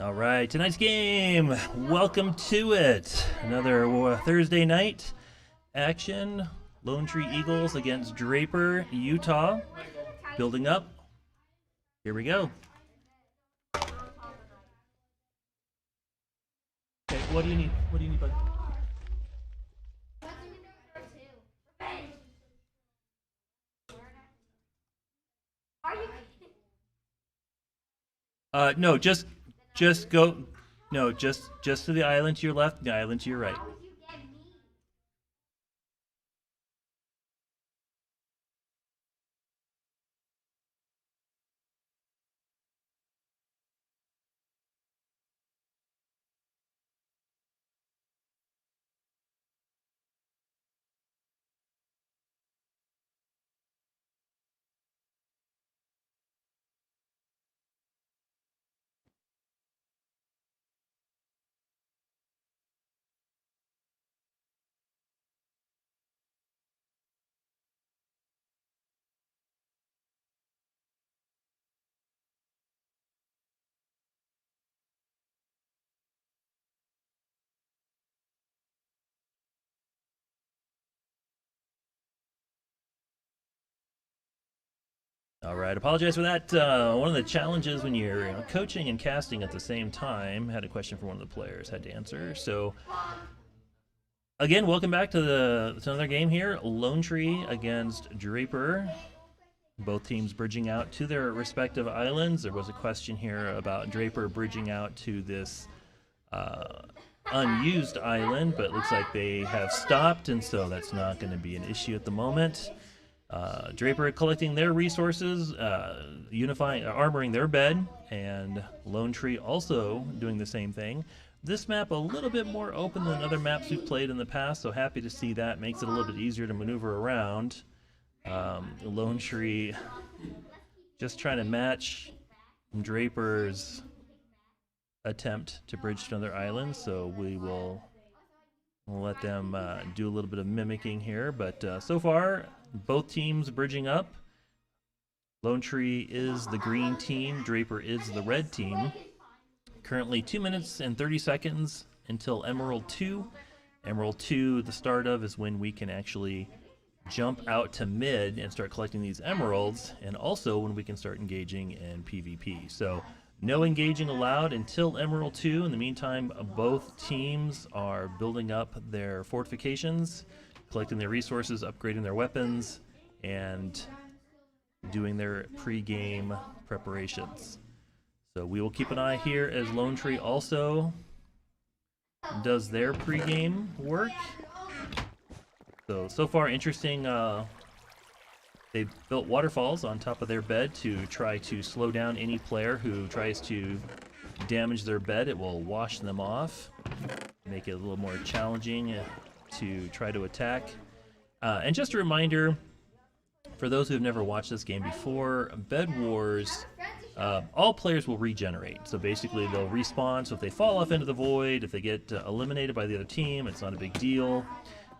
All right, tonight's game. Welcome to it. Another Thursday night action. Lone Tree Eagles against Draper, Utah. Building up. Here we go. Okay, what do you need? What do you need, bud? No, just go. No, just to the island to your left, the island to your right. All right, apologize for that. One of the challenges when you're coaching and casting at the same time, had a question for one of the players, had to answer. So, again, welcome back to another game here. Lone Tree against Draper. Both teams bridging out to their respective islands. There was a question here about Draper bridging out to this unused island, but it looks like they have stopped, and so that's not going to be an issue at the moment. Draper collecting their resources, armoring their bed, and Lone Tree also doing the same thing. This map a little bit more open than other maps we've played in the past, so happy to see that. Makes it a little bit easier to maneuver around. Lone Tree just trying to match Draper's attempt to bridge to another island, so we'll let them do a little bit of mimicking here, but so far both teams bridging up. Lone Tree is the green team, Draper is the red team. Currently 2 minutes and 30 seconds until Emerald 2. Emerald 2, the start of, is when we can actually jump out to mid and start collecting these emeralds, and also when we can start engaging in PvP. So no engaging allowed until Emerald 2. In the meantime, both teams are building up their fortifications, collecting their resources, upgrading their weapons, and doing their pre-game preparations. So we will keep an eye here as Lone Tree also does their pre-game work. So far interesting. They've built waterfalls on top of their bed to try to slow down any player who tries to damage their bed. It will wash them off, make it a little more challenging to try to attack. And just a reminder, for those who have never watched this game before, Bedwars, all players will regenerate. So basically they'll respawn, so if they fall off into the void, if they get eliminated by the other team, it's not a big deal.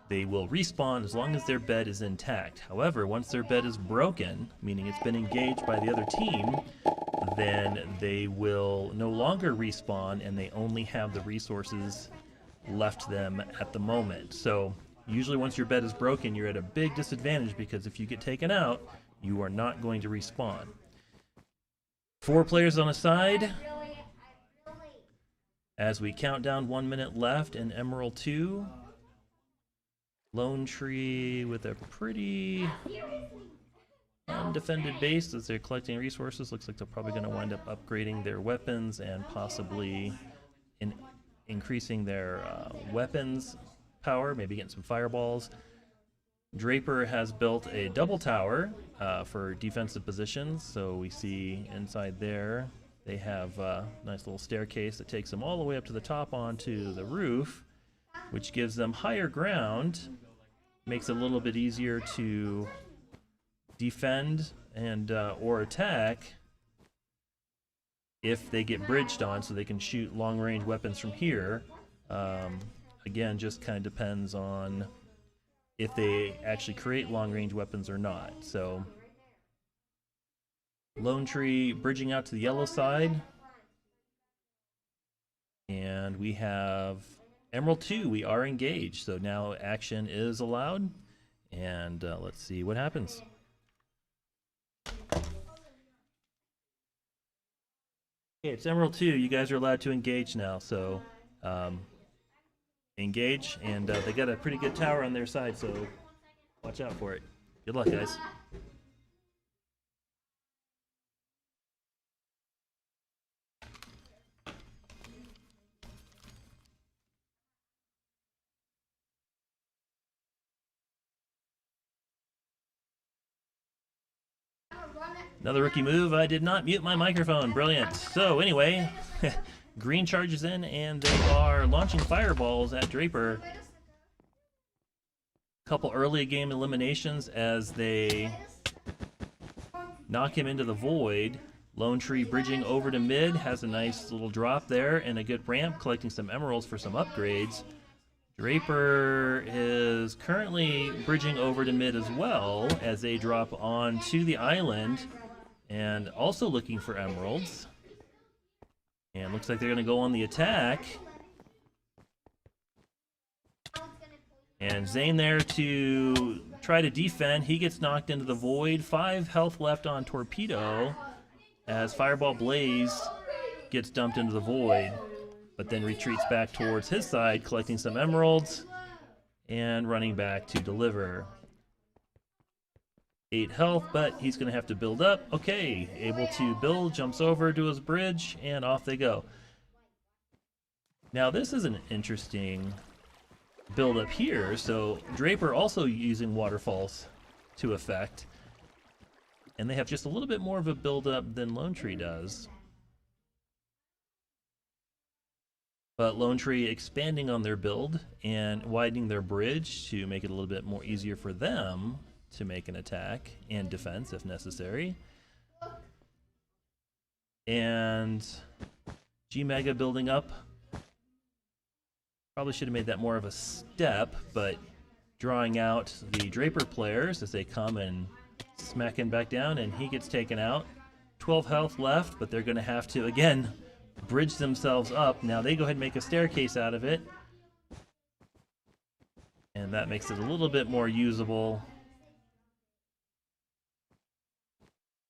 They will respawn as long as their bed is intact. However, once their bed is broken, meaning it's been engaged by the other team, then they will no longer respawn and they only have the resources left them at the moment. So usually once your bed is broken, you're at a big disadvantage because if you get taken out, you are not going to respawn. 4 players on a side. As we count down 1 minute left in Emerald 2. Lone Tree with a pretty undefended base as they're collecting resources. Looks like they're probably going to wind up upgrading their weapons and possibly increasing their weapons power, maybe getting some fireballs. Draper has built a double tower for defensive positions, so we see inside there they have a nice little staircase that takes them all the way up to the top onto the roof, which gives them higher ground, makes it a little bit easier to defend and or attack if they get bridged on, so they can shoot long-range weapons from here. Again, just kind of depends on if they actually create long-range weapons or not. So Lone Tree bridging out to the yellow side. And we have Emerald 2. We are engaged, so now action is allowed. And let's see what happens. Okay, it's Emerald 2. You guys are allowed to engage now, so engage. And they got a pretty good tower on their side, so watch out for it. Good luck, guys. Another rookie move. I did not mute my microphone. Brilliant. So anyway, green charges in, and they are launching fireballs at Draper. Couple early game eliminations as they knock him into the void. Lone Tree bridging over to mid, has a nice little drop there and a good ramp, collecting some emeralds for some upgrades. Draper is currently bridging over to mid as well as they drop onto the island and also looking for emeralds. And looks like they're going to go on the attack. And Zane there to try to defend. He gets knocked into the void. 5 health left on Torpedo as Fireball Blaze gets dumped into the void, but then retreats back towards his side, collecting some emeralds and running back to deliver. 8 health, but he's going to have to build up. Okay, able to build, jumps over to his bridge, and off they go. Now this is an interesting build up here. So Draper also using waterfalls to effect, and they have just a little bit more of a build up than Lone Tree does. But Lone Tree expanding on their build and widening their bridge to make it a little bit more easier for them to make an attack and defense if necessary. And G-Mega building up. Probably should have made that more of a step, but drawing out the Draper players as they come and smack him back down, and he gets taken out. 12 health left, but they're going to have to, again, bridge themselves up. Now they go ahead and make a staircase out of it, and that makes it a little bit more usable.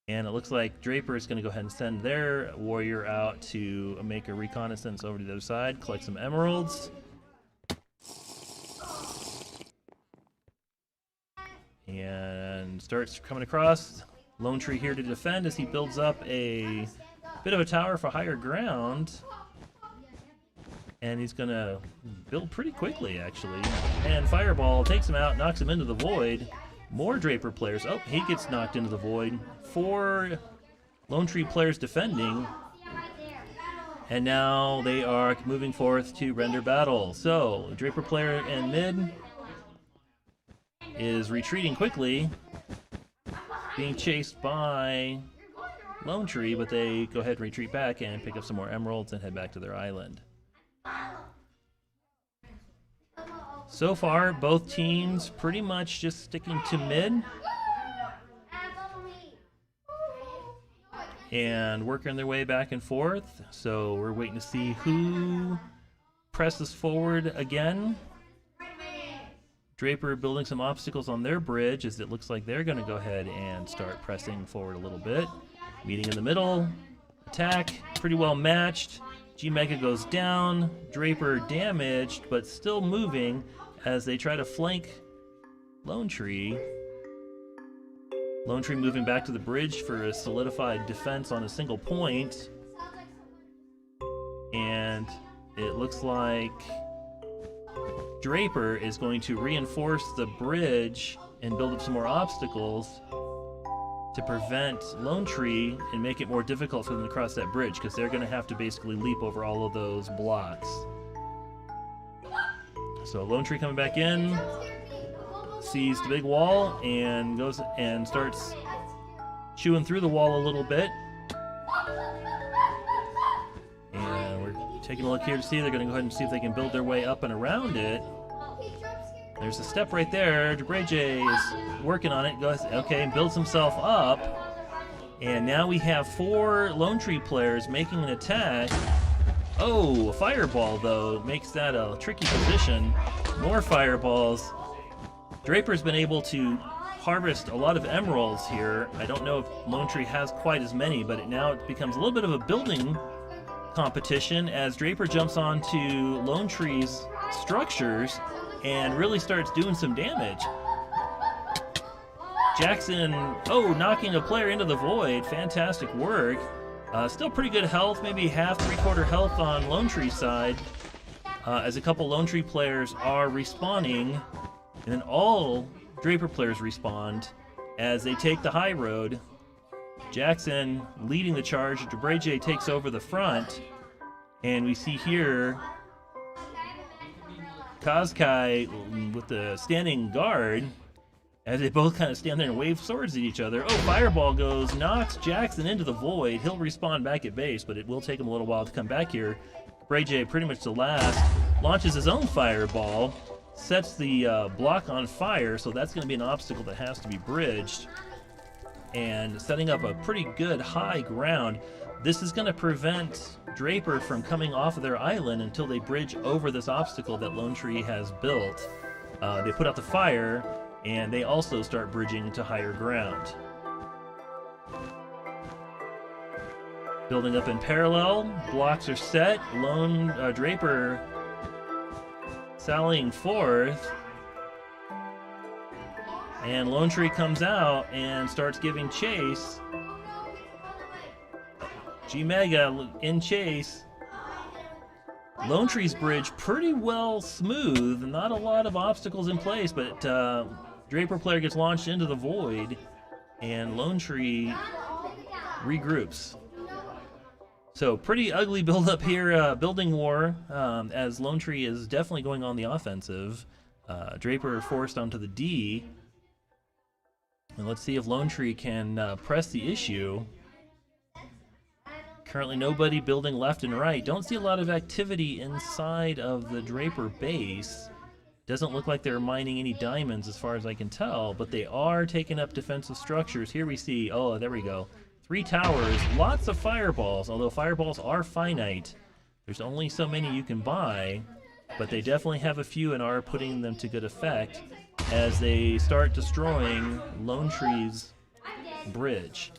And it looks like Draper is going to go ahead and send their warrior out to make a reconnaissance over to the other side, collect some emeralds. And starts coming across. Lone Tree here to defend as he builds up a bit of a tower for higher ground. And he's going to build pretty quickly, actually. And Fireball takes him out, knocks him into the void. More Draper players. Oh, he gets knocked into the void. 4 Lone Tree players defending. And now they are moving forth to render battle. So, Draper player in mid is retreating quickly, being chased by Lone Tree, but they go ahead and retreat back and pick up some more emeralds and head back to their island. So far, both teams pretty much just sticking to mid and working their way back and forth. So we're waiting to see who presses forward again. Draper building some obstacles on their bridge as it looks like they're going to go ahead and start pressing forward a little bit. Meeting in the middle. Attack pretty well matched. G-Mega goes down. Draper damaged, but still moving as they try to flank Lone Tree. Lone Tree moving back to the bridge for a solidified defense on a single point. And it looks like Draper is going to reinforce the bridge and build up some more obstacles to prevent Lone Tree and make it more difficult for them to cross that bridge, because they're going to have to basically leap over all of those blocks. So Lone Tree coming back in, sees the big wall and goes and starts chewing through the wall a little bit. And we're taking a look here to see, they're going to go ahead and see if they can build their way up and around it. There's a step right there. Debreje is working on it. Goes, okay, builds himself up. And now we have 4 Lone Tree players making an attack. Oh, a fireball, though, makes that a tricky position. More fireballs. Draper's been able to harvest a lot of emeralds here. I don't know if Lone Tree has quite as many, but now it becomes a little bit of a building competition as Draper jumps onto Lone Tree's structures and really starts doing some damage. Jackson, knocking a player into the void. Fantastic work. Still pretty good health, maybe half, three-quarter health on Lone Tree's side, as a couple Lone Tree players are respawning, and then all Draper players respawn as they take the high road. Jackson leading the charge. Debreje takes over the front, and we see here Kazkai with the standing guard as they both kind of stand there and wave swords at each other. Oh, fireball goes, knocks Jackson into the void. He'll respawn back at base, but it will take him a little while to come back here. Debreje, pretty much the last, launches his own fireball, sets the block on fire, so that's going to be an obstacle that has to be bridged, and setting up a pretty good high ground. This is going to prevent Draper from coming off of their island until they bridge over this obstacle that Lone Tree has built. They put out the fire, and they also start bridging to higher ground. Building up in parallel, blocks are set. Draper sallying forth, and Lone Tree comes out and starts giving chase. G-Mega in chase. Lone Tree's bridge pretty well smooth, not a lot of obstacles in place, but Draper player gets launched into the void, and Lone Tree regroups. So pretty ugly build up here, building war, as Lone Tree is definitely going on the offensive. Draper forced onto the D, and let's see if Lone Tree can press the issue. Currently nobody building left and right. Don't see a lot of activity inside of the Draper base. Doesn't look like they're mining any diamonds as far as I can tell, but they are taking up defensive structures. Here we see, oh, there we go. 3 towers, lots of fireballs, although fireballs are finite. There's only so many you can buy, but they definitely have a few and are putting them to good effect as they start destroying Lone Tree's bridge.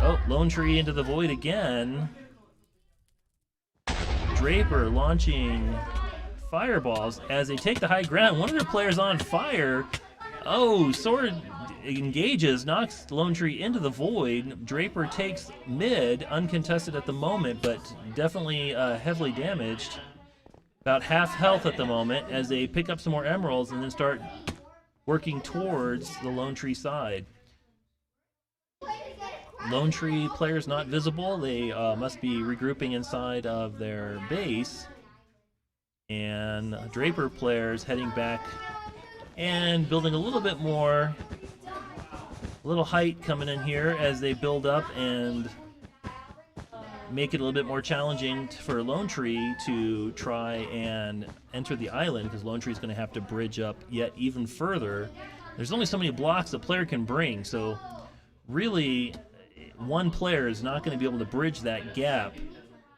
Oh, Lone Tree into the void again. Draper launching fireballs as they take the high ground. One of their players on fire. Oh, sword engages, knocks Lone Tree into the void. Draper takes mid, uncontested at the moment, but definitely heavily damaged. About half health at the moment as they pick up some more emeralds and then start working towards the Lone Tree side. Lone Tree players not visible. They must be regrouping inside of their base. And Draper players heading back and building a little bit more, a little height coming in here as they build up and make it a little bit more challenging for Lone Tree to try and enter the island, because Lone Tree is going to have to bridge up yet even further. There's only so many blocks a player can bring, so really one player is not going to be able to bridge that gap.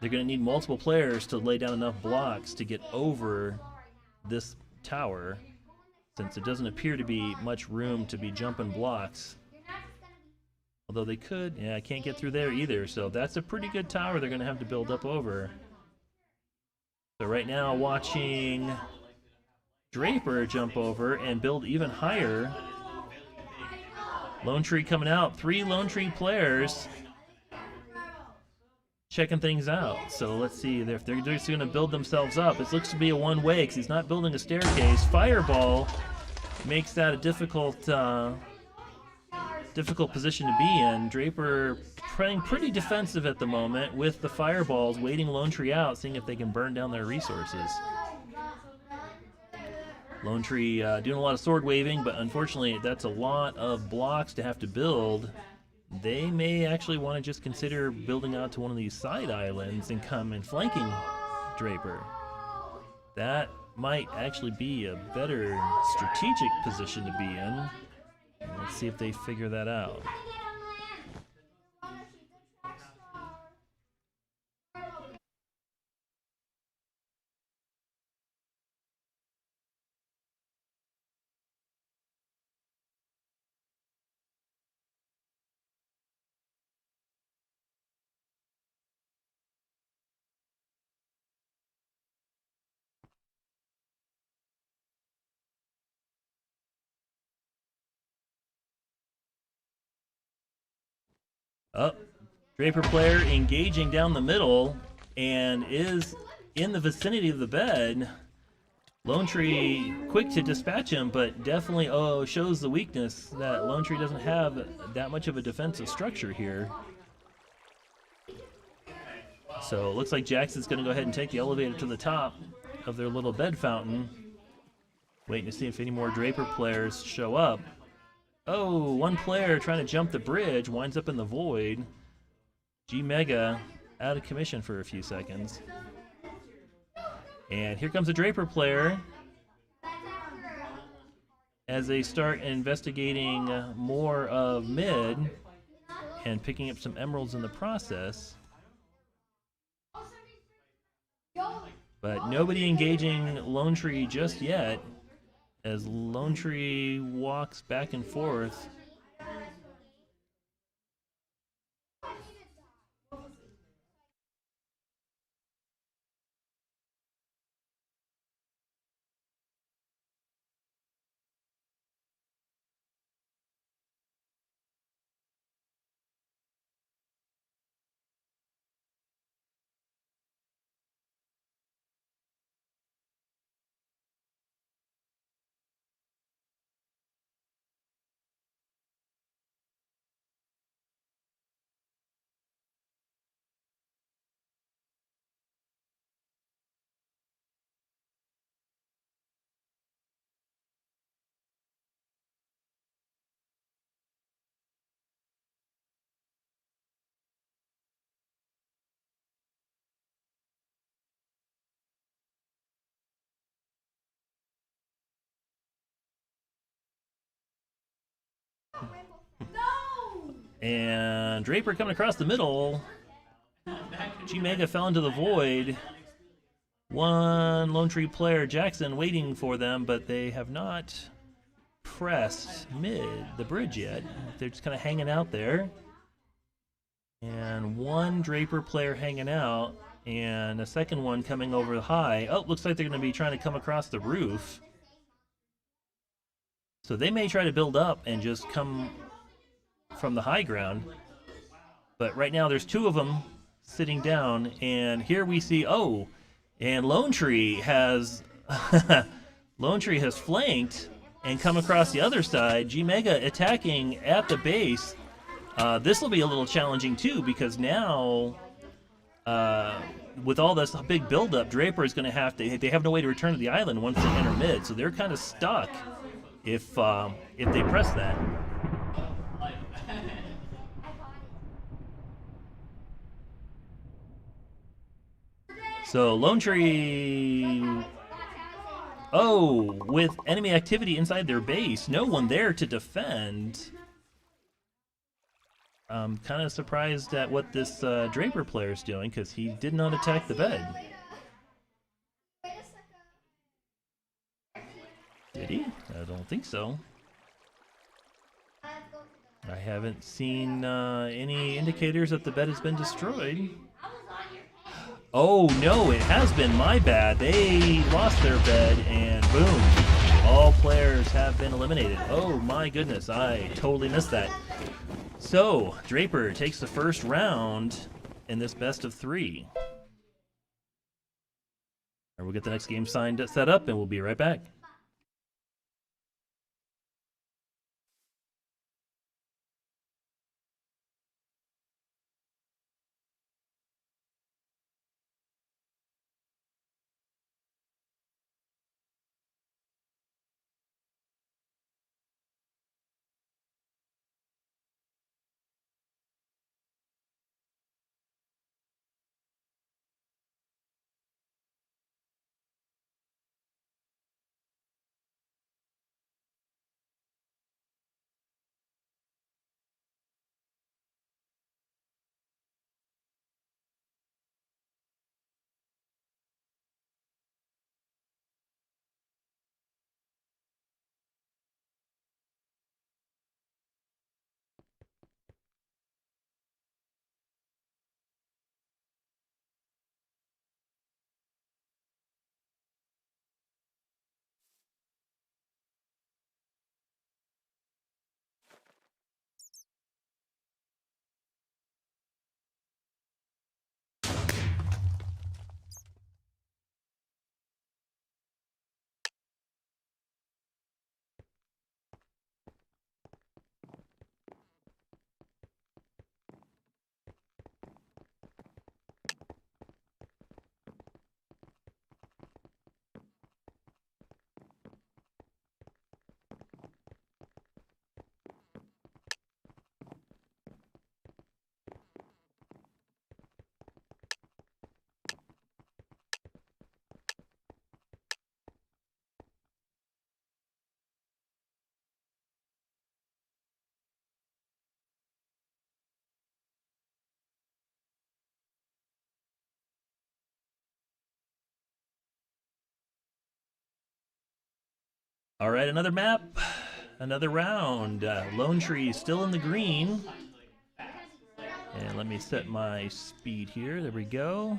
They're going to need multiple players to lay down enough blocks to get over this tower, since it doesn't appear to be much room to be jumping blocks. Although they could, yeah, I can't get through there either, so that's a pretty good tower they're going to have to build up over. So right now, watching Draper jump over and build even higher. Lone Tree coming out, 3 Lone Tree players checking things out. So let's see if they're just going to build themselves up. It looks to be a one-way because he's not building a staircase. Fireball makes that a difficult position to be in. Draper playing pretty defensive at the moment with the fireballs, waiting Lone Tree out, seeing if they can burn down their resources. Lone Tree doing a lot of sword waving, but unfortunately that's a lot of blocks to have to build. They may actually want to just consider building out to one of these side islands and come and flanking Draper. That might actually be a better strategic position to be in. Let's see if they figure that out. Oh, Draper player engaging down the middle and is in the vicinity of the bed. Lone Tree quick to dispatch him, but definitely shows the weakness that Lone Tree doesn't have that much of a defensive structure here. So it looks like Jackson's going to go ahead and take the elevator to the top of their little bed fountain. Waiting to see if any more Draper players show up. Oh, one player trying to jump the bridge winds up in the void. G Mega out of commission for a few seconds. And here comes a Draper player as they start investigating more of mid and picking up some emeralds in the process. But nobody engaging Lone Tree just yet as Lone Tree walks back and forth. And Draper coming across the middle. G Mega fell into the void. One Lone Tree player, Jackson, waiting for them, but they have not pressed the bridge yet. They're just kind of hanging out there. And one Draper player hanging out, and a second one coming over high. Oh, looks like they're going to be trying to come across the roof. So they may try to build up and just come from the high ground. But right now there's two of them sitting down, and here we see, and Lone Tree has Lone Tree has flanked and come across the other side. G Mega attacking at the base. This will be a little challenging too, because now with all this big buildup, Draper is going to have to. They have no way to return to the island once they enter mid, so they're kind of stuck if they press that. So Lone Tree, with enemy activity inside their base, no one there to defend. I'm kind of surprised at what this Draper player is doing, because he did not attack the bed. Did he? I don't think so. I haven't seen any indicators that the bed has been destroyed. Oh no, it has been my bad. They lost their bed and boom, all players have been eliminated. Oh my goodness, I totally missed that. So, Draper takes the first round in this best of 3. We'll get the next game set up and we'll be right back. All right, another map, another round. Lone Tree still in the green. And let me set my speed here. There we go.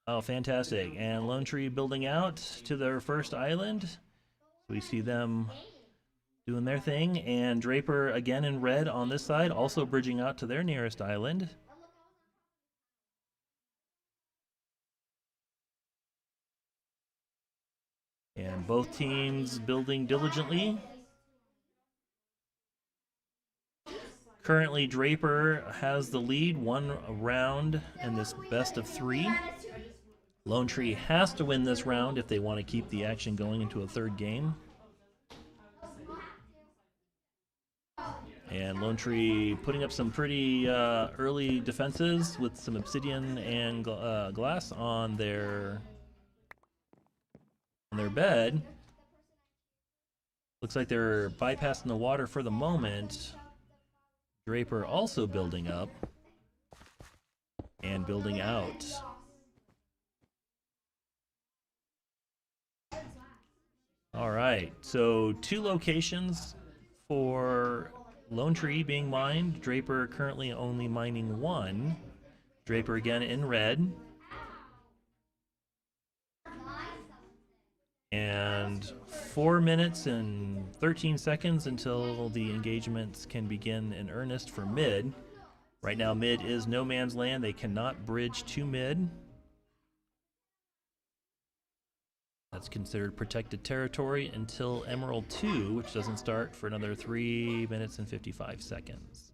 Oh, fantastic. And Lone Tree building out to their first island. So we see them doing their thing. And Draper again in red on this side, also bridging out to their nearest island. And both teams building diligently. Currently, Draper has the lead, one round in this best of three. Lone Tree has to win this round if they want to keep the action going into a third game. And Lone Tree putting up some pretty early defenses with some obsidian and glass on their bed. Looks like they're bypassing the water for the moment. Draper also building up and building out. All right, so two locations for Lone Tree being mined. Draper currently only mining one. Draper again in red. And 4 minutes and 13 seconds until the engagements can begin in earnest for mid. Right now, mid is no man's land. They cannot bridge to mid. That's considered protected territory until Emerald 2, which doesn't start for another 3 minutes and 55 seconds.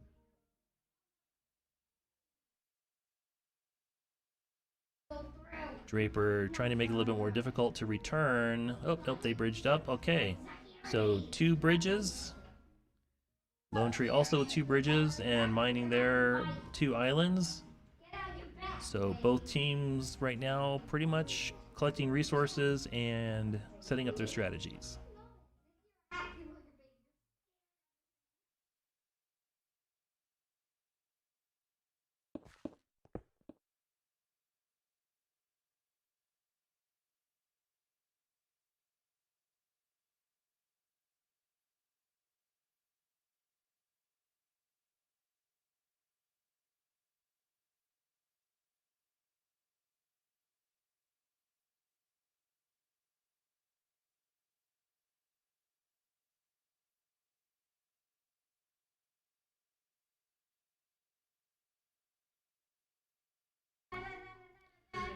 Draper trying to make it a little bit more difficult to return. Oh, nope, they bridged up. Okay. So 2 bridges. Lone Tree also with 2 bridges and mining their 2 islands. So both teams right now pretty much collecting resources and setting up their strategies.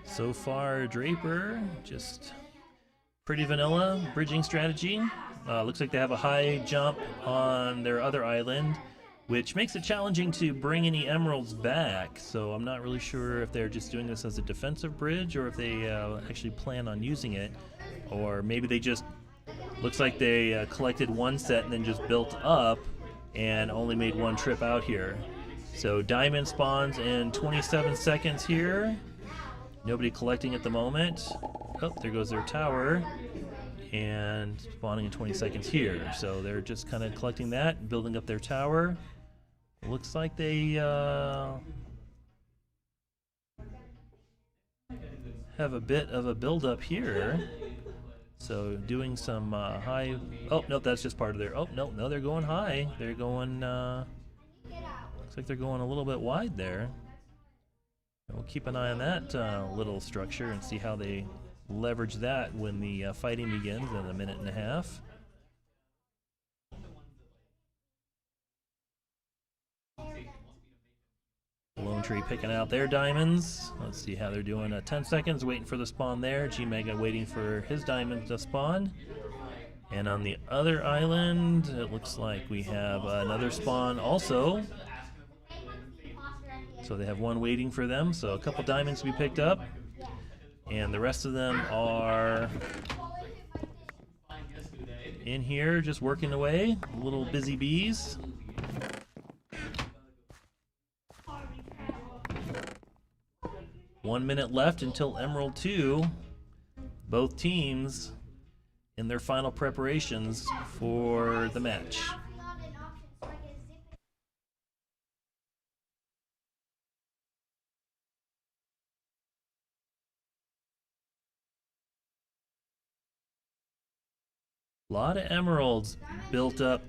So far, Draper just pretty vanilla bridging strategy. Looks like they have a high jump on their other island, which makes it challenging to bring any emeralds back. So I'm not really sure if they're just doing this as a defensive bridge or if they actually plan on using it. Or maybe they just, looks like they collected one set and then just built up and only made one trip out here. So diamond spawns in 27 seconds here. Nobody collecting at the moment. Oh, there goes their tower. And spawning in 20 seconds here. So they're just kind of collecting that, building up their tower. Looks like they have a bit of a build-up here. So doing some high... Oh, no, that's just part of their... Oh, no, they're going high. They're going... Looks like they're going a little bit wide there. We'll keep an eye on that little structure and see how they leverage that when the fighting begins in a minute and a half. Lone Tree picking out their diamonds. Let's see how they're doing. 10 seconds, waiting for the spawn there. G-Mega waiting for his diamonds to spawn. And on the other island, it looks like we have another spawn also. So they have one waiting for them. So a couple diamonds to be picked up. And the rest of them are in here just working away. Little busy bees. One minute left until Emerald 2. Both teams in their final preparations for the match. A lot of emeralds built up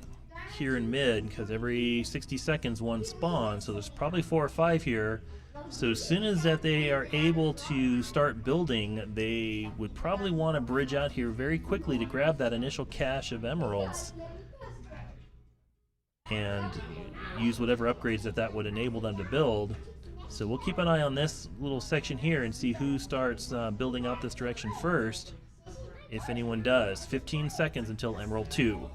here in mid because every 60 seconds one spawns, so there's probably 4 or 5 here. So as soon as that they are able to start building, they would probably want to bridge out here very quickly to grab that initial cache of emeralds and use whatever upgrades that would enable them to build. So we'll keep an eye on this little section here and see who starts building out this direction first, if anyone does. 15 seconds until Emerald 2.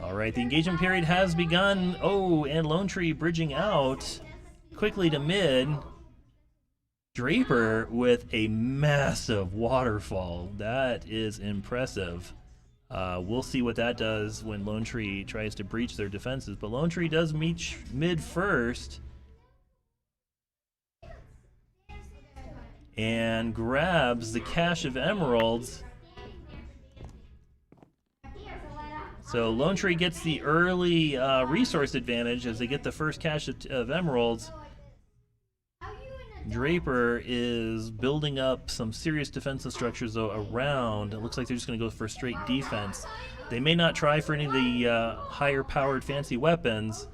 Alright, the engagement period has begun. Oh, and Lone Tree bridging out quickly to mid. Draper with a massive waterfall. That is impressive. We'll see what that does when Lone Tree tries to breach their defenses. But Lone Tree does meet mid first. And grabs the cache of emeralds. So Lone Tree gets the early resource advantage as they get the first cache of emeralds. Draper is building up some serious defensive structures though around. It looks like they're just going to go for straight defense. They may not try for any of the higher powered fancy weapons,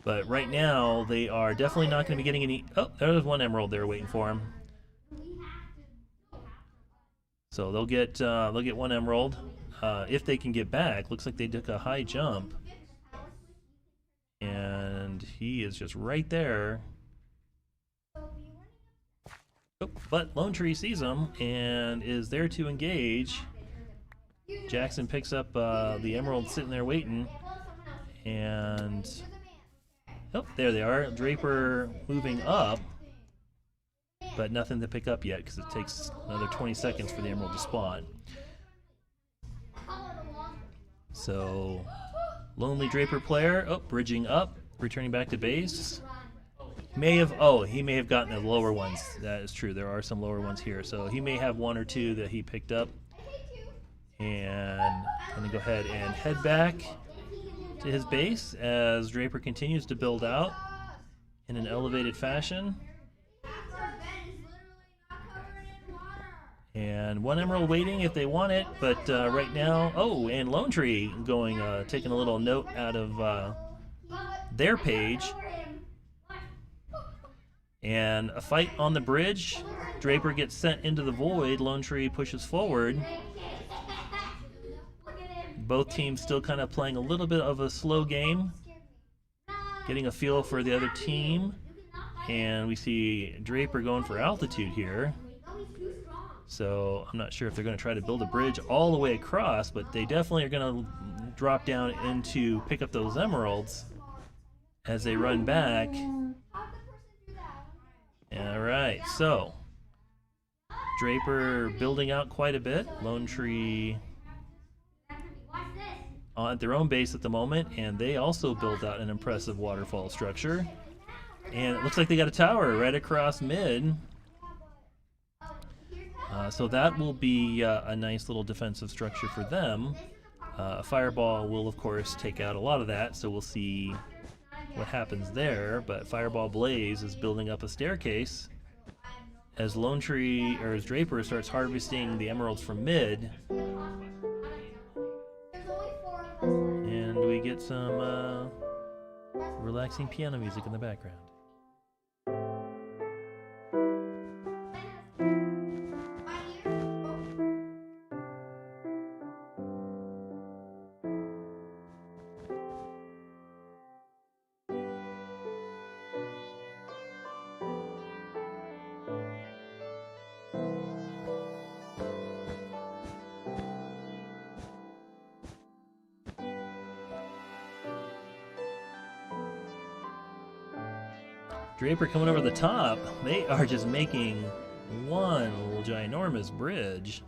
but right now they are definitely not going to be getting any. Oh, there's one emerald there waiting for him. So they'll get one emerald. If they can get back. Looks like they took a high jump. And he is just right there. Oh, but Lone Tree sees him and is there to engage. Jackson picks up the emerald sitting there waiting. And oh, there they are. Draper moving up. But nothing to pick up yet because it takes another 20 seconds for the emerald to spawn. So, Lonely Draper player, bridging up, returning back to base. He may have gotten the lower ones. That is true. There are some lower ones here. So he may have 1 or 2 that he picked up. And I'm going to go ahead and head back to his base as Draper continues to build out in an elevated fashion. And 1 emerald waiting if they want it, but right now, and Lone Tree going, taking a little note out of their page. And a fight on the bridge. Draper gets sent into the void. Lone Tree pushes forward. Both teams still kind of playing a little bit of a slow game, getting a feel for the other team. And we see Draper going for altitude here. So I'm not sure if they're going to try to build a bridge all the way across, but they definitely are going to drop down into pick up those emeralds as they run back. Alright, so Draper building out quite a bit. Lone Tree at their own base at the moment, and they also built out an impressive waterfall structure. And it looks like they got a tower right across mid. So that will be a nice little defensive structure for them. Fireball will, of course, take out a lot of that, so we'll see what happens there. But Fireball Blaze is building up a staircase as Lone Tree, or as Draper starts harvesting the emeralds from mid. And we get some relaxing piano music in the background. Draper coming over the top. They are just making one ginormous bridge.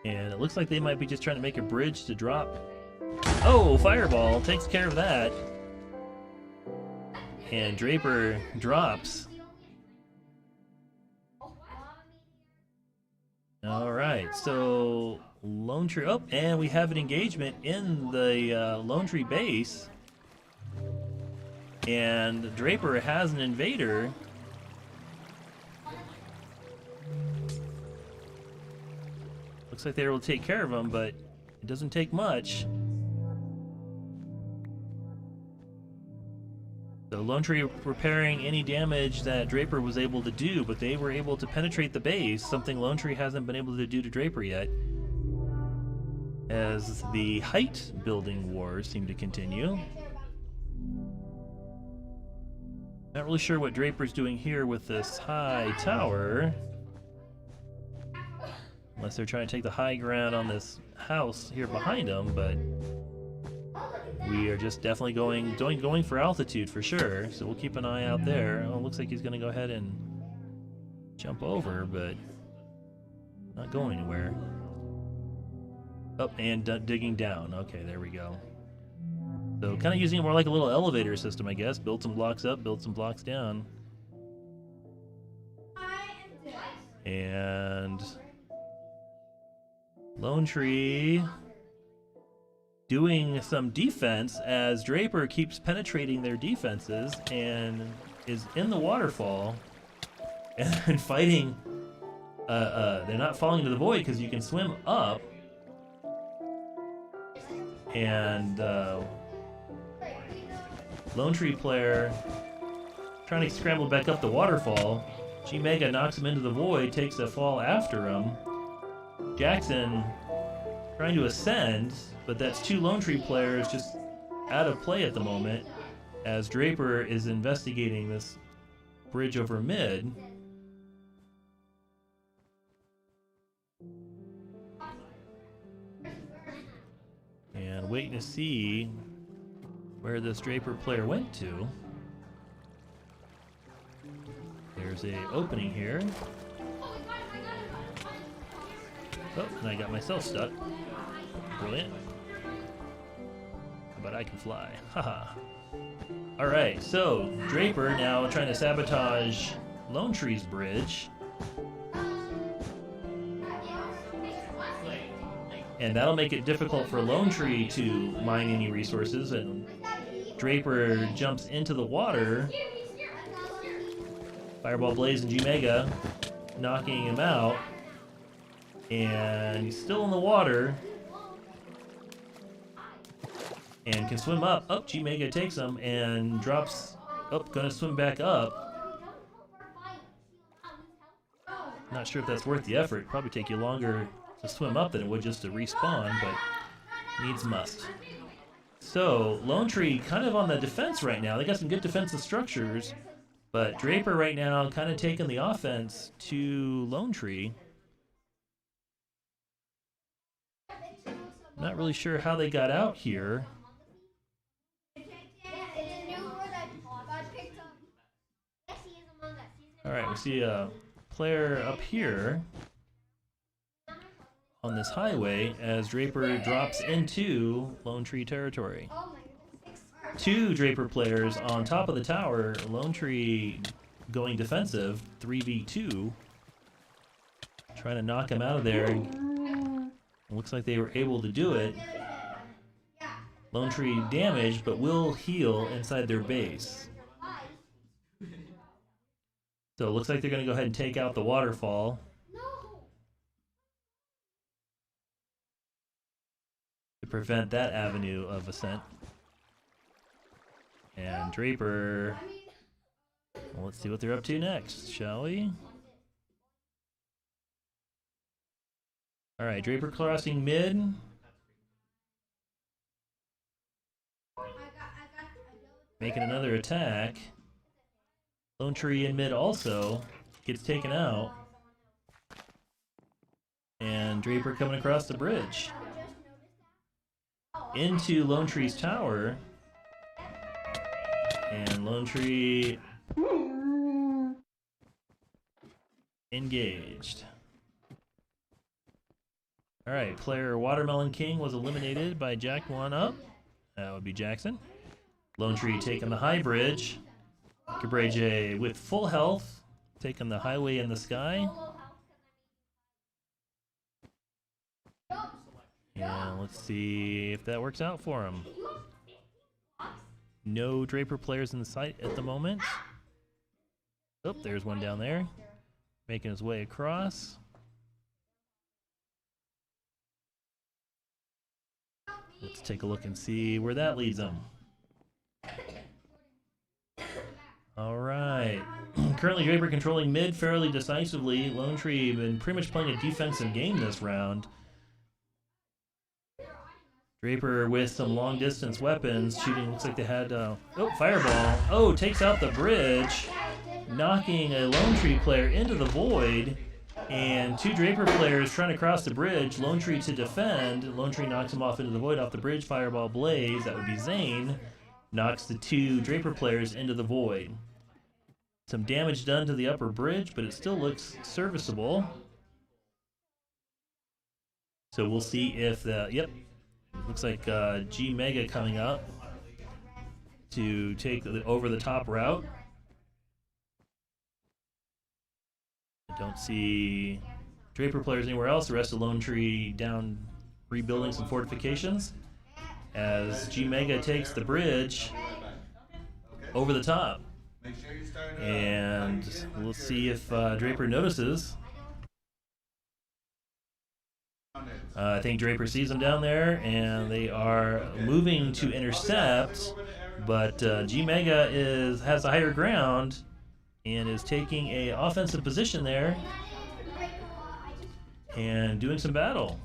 And it looks like they might be just trying to make a bridge to drop. Oh, Fireball takes care of that. And Draper drops. Alright, so Lone Tree. Oh, and we have an engagement in the Lone Tree base. And Draper has an invader. Looks like they were able to take care of him, but it doesn't take much. So Lone Tree repairing any damage that Draper was able to do, but they were able to penetrate the base, something Lone Tree hasn't been able to do to Draper yet. As the height building wars seem to continue. Not really sure what Draper's doing here with this high tower. Unless they're trying to take the high ground on this house here behind them, but we are just definitely going for altitude for sure, so we'll keep an eye out there. Oh, it looks like he's going to go ahead and jump over, but not going anywhere. Oh, and digging down. Okay, there we go. So kind of using it more like a little elevator system, I guess. Build some blocks up, build some blocks down. And Lone Tree doing some defense as Draper keeps penetrating their defenses and is in the waterfall and fighting. They're not falling into the void because you can swim up. And Lone Tree player trying to scramble back up the waterfall. G-Mega knocks him into the void, takes a fall after him. Jackson trying to ascend, but that's two Lone Tree players just out of play at the moment as Draper is investigating this bridge over mid. And waiting to see where this Draper player went to. There's a opening here. Oh, and I got myself stuck. Brilliant. But I can fly. Haha. Alright, so Draper now trying to sabotage Lone Tree's bridge. And that'll make it difficult for Lone Tree to mine any resources, and Draper jumps into the water. Fireball Blaze and G-Mega knocking him out. And he's still in the water. And can swim up. Oh, G-Mega takes him and drops. Oh, gonna swim back up. Not sure if that's worth the effort. Probably take you longer to swim up than it would just to respawn, but needs must. So, Lone Tree kind of on the defense right now. They got some good defensive structures, but Draper right now kind of taking the offense to Lone Tree. Not really sure how they got out here. Alright, we see a player up here on this highway as Draper drops into Lone Tree territory. Two Draper players on top of the tower, Lone Tree going defensive, 3v2. Trying to knock him out of there. Looks like they were able to do it. Lone Tree damaged, but will heal inside their base. So it looks like they're going to go ahead and take out the waterfall. To prevent that avenue of ascent. And Draper... Well, let's see what they're up to next, shall we? Alright, Draper crossing mid. Making another attack. Lone Tree in mid also gets taken out. And Draper coming across the bridge. Into Lone Tree's tower. And Lone Tree engaged. Alright, player Watermelon King was eliminated by Jack 1 up. That would be Jackson. Lone Tree taking the high bridge. Cabrege with full health, taking the highway in the sky. And let's see if that works out for him. No Draper players in the site at the moment. Oh, there's one down there, making his way across. Let's take a look and see where that leads him. All right. Currently, Draper controlling mid fairly decisively. Lone Tree been pretty much playing a defensive game this round. Draper with some long distance weapons shooting. Looks like they had oh, fireball. Oh, takes out the bridge, knocking a Lone Tree player into the void. And two Draper players trying to cross the bridge. Lone Tree to defend. Lone Tree knocks him off into the void off the bridge. Fireball Blaze, that would be Zane, knocks the two Draper players into the void. Some damage done to the upper bridge, but it still looks serviceable. So we'll see if the, yep, looks like G Mega coming up to take the over the top route. I don't see Draper players anywhere else. The rest of Lone Tree down rebuilding some fortifications as G Mega takes the bridge over the top. And we'll see if Draper notices. I think Draper sees them down there, and they are moving to intercept. But G Mega has the higher ground and is taking a offensive position there and doing some battle.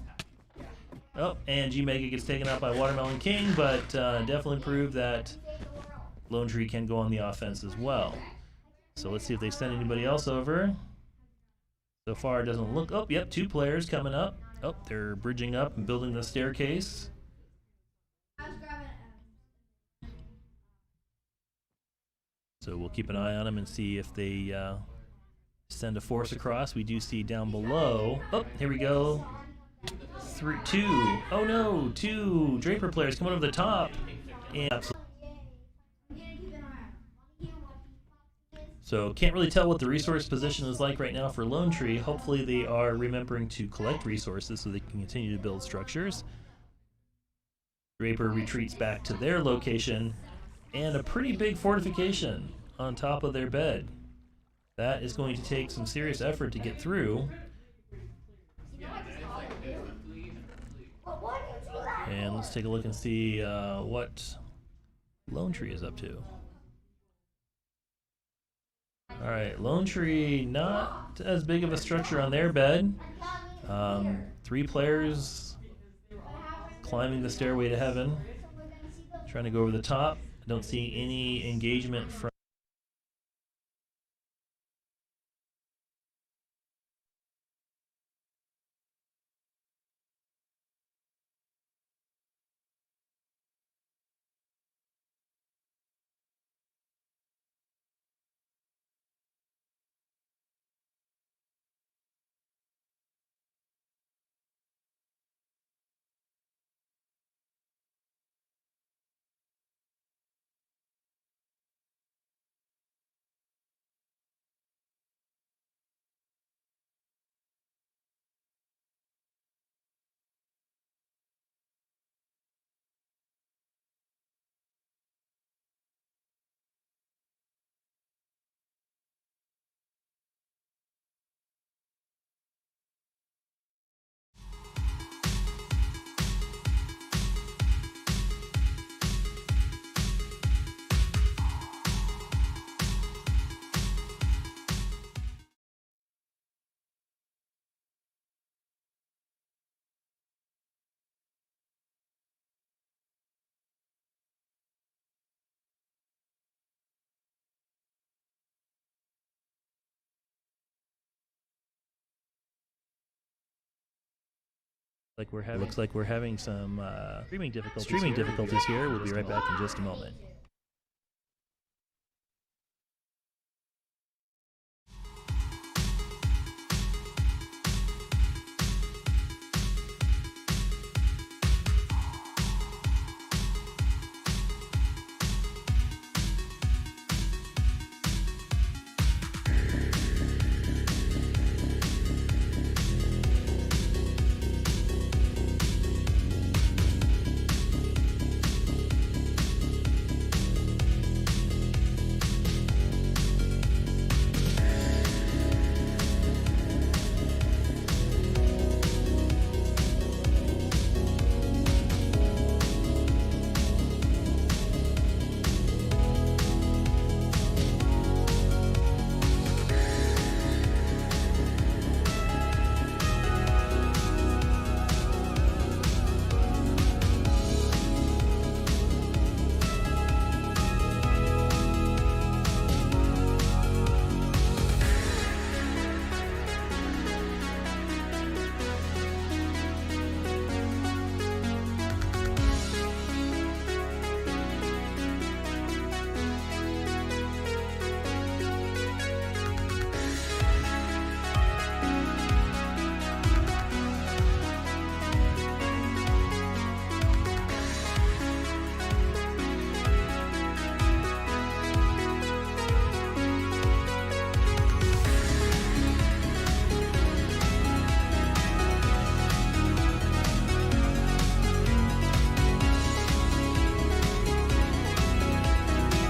Oh, and G Mega gets taken out by Watermelon King, but definitely proved that Lone Tree can go on the offense as well. So let's see if they send anybody else over. So far, it doesn't look. Oh, yep, two players coming up. Oh, they're bridging up and building the staircase. So we'll keep an eye on them and see if they send a force across. We do see down below. Oh, here we go. Two. Oh no, two Draper players coming over the top. And so can't really tell what the resource position is like right now for Lone Tree. Hopefully they are remembering to collect resources so they can continue to build structures. Draper retreats back to their location and a pretty big fortification on top of their bed. That is going to take some serious effort to get through. And let's take a look and see what Lone Tree is up to. Alright, Lone Tree, not as big of a structure on their bed. Three players climbing the stairway to heaven, trying to go over the top. I don't see any engagement from looks like we're having some streaming difficulties here. We'll be right back in just a moment.